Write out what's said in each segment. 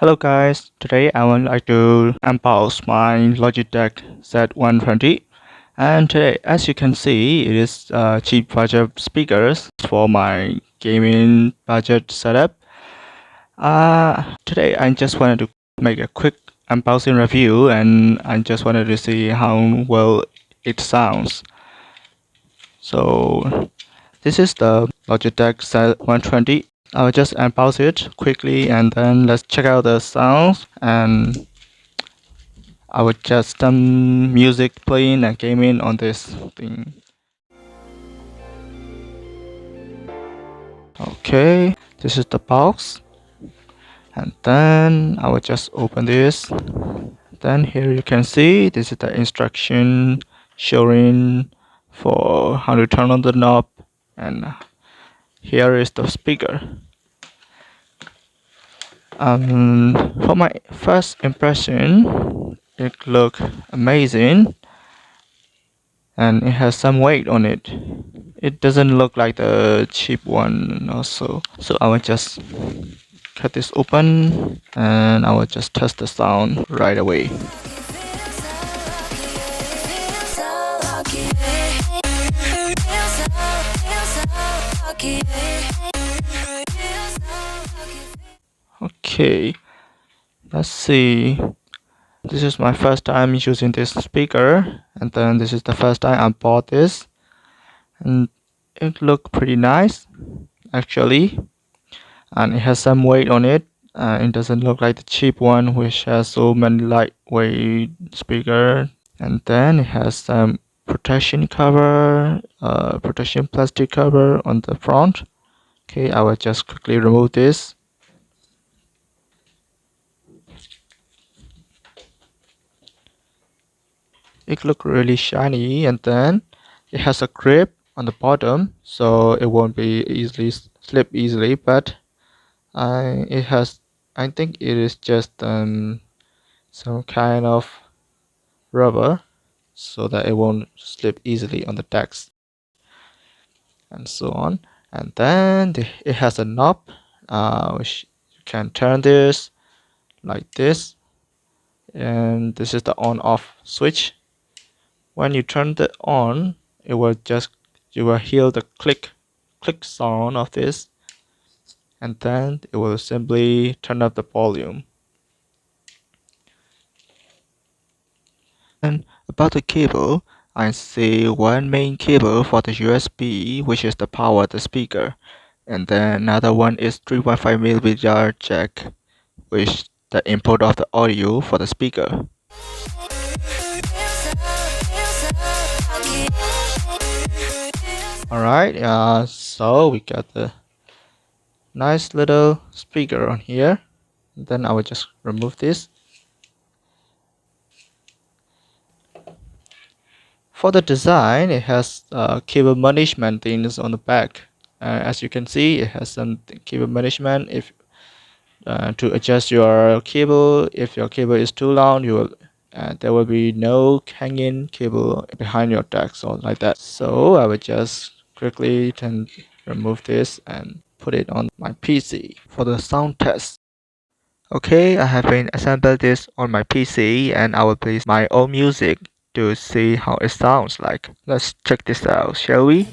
Hello guys, today I would like to unbox my Logitech Z120, and today as you can see it is cheap budget speakers for my gaming budget setup. Today I just wanted to make a quick unboxing review and I just wanted to see how well it sounds. So this is the Logitech Z120. I'll just unbox it quickly and then let's check out the sounds, and I will just some music playing and gaming on this thing. Okay, this is the box, and then I will just open this. Then here you can see this is the instruction showing for how to turn on the knob, and here is the speaker. For my first impression, it looks amazing and it has some weight on it. It doesn't look like the cheap one also. So I will just cut this open and I will just test the sound right away. Okay, let's see. This is my first time using this speaker, and then this is the first time I bought this, and it looked pretty nice actually, and it has some weight on it. It doesn't look like the cheap one which has so many lightweight speaker. And then it has some protection cover, protection plastic cover on the front. Okay, I will just quickly remove this. It looks really shiny, and then it has a grip on the bottom so it won't be easily slip easily, but it has, I think it is just some kind of rubber so that it won't slip easily on the decks and so on. And then it has a knob which you can turn this like this, and this is the on off switch. When you turn it on, you will hear the click sound of this, and then it will simply turn up the volume. And about the cable, I see one main cable for the USB, which is the power of the speaker, and then another one is 3.5mm jack, which the input of the audio for the speaker. Alright, so we got the nice little speaker on here. Then I will just remove this. For the design, it has cable management things on the back. As you can see, it has some cable management. If to adjust your cable, if your cable is too long, there will be no hanging cable behind your deck or like that. So I will just quickly remove this and put it on my PC for the sound test. Okay, I have been assembled this on my PC and I will play my own music to see how it sounds like. Let's check this out, shall we?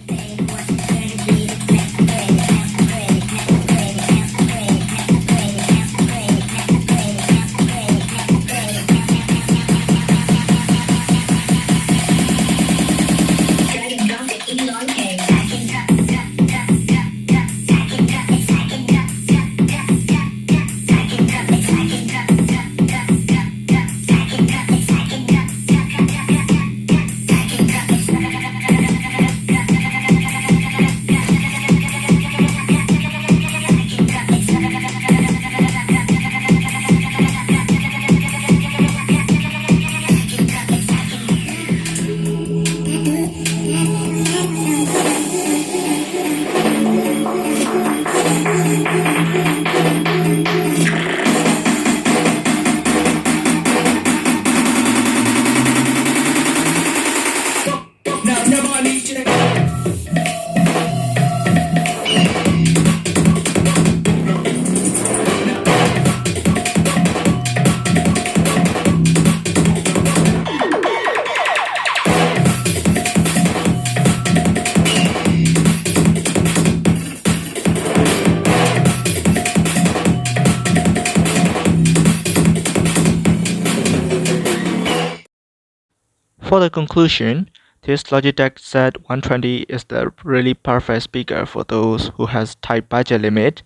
For the conclusion, this Logitech Z120 is the really perfect speaker for those who has tight budget limit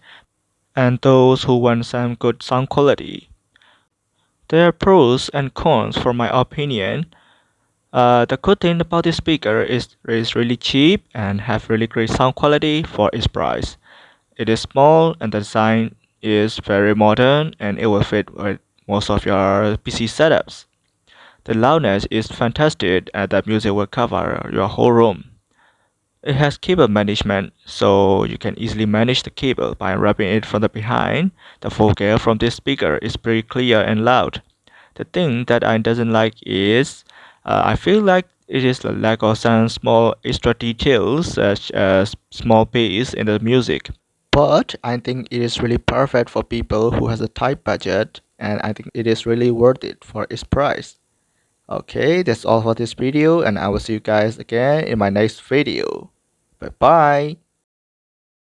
and those who want some good sound quality. There are pros and cons for my opinion. The good thing about this speaker is it is really cheap and have really great sound quality for its price. It is small and the design is very modern and it will fit with most of your PC setups. The loudness is fantastic and the music will cover your whole room. It has cable management, so you can easily manage the cable by wrapping it from the behind. The vocal from this speaker is pretty clear and loud. The thing that I doesn't like is I feel like it is the lack of some small extra details such as small bass in the music. But I think it is really perfect for people who has a tight budget and I think it is really worth it for its price. Okay, that's all for this video and I will see you guys again in my next video. Bye bye.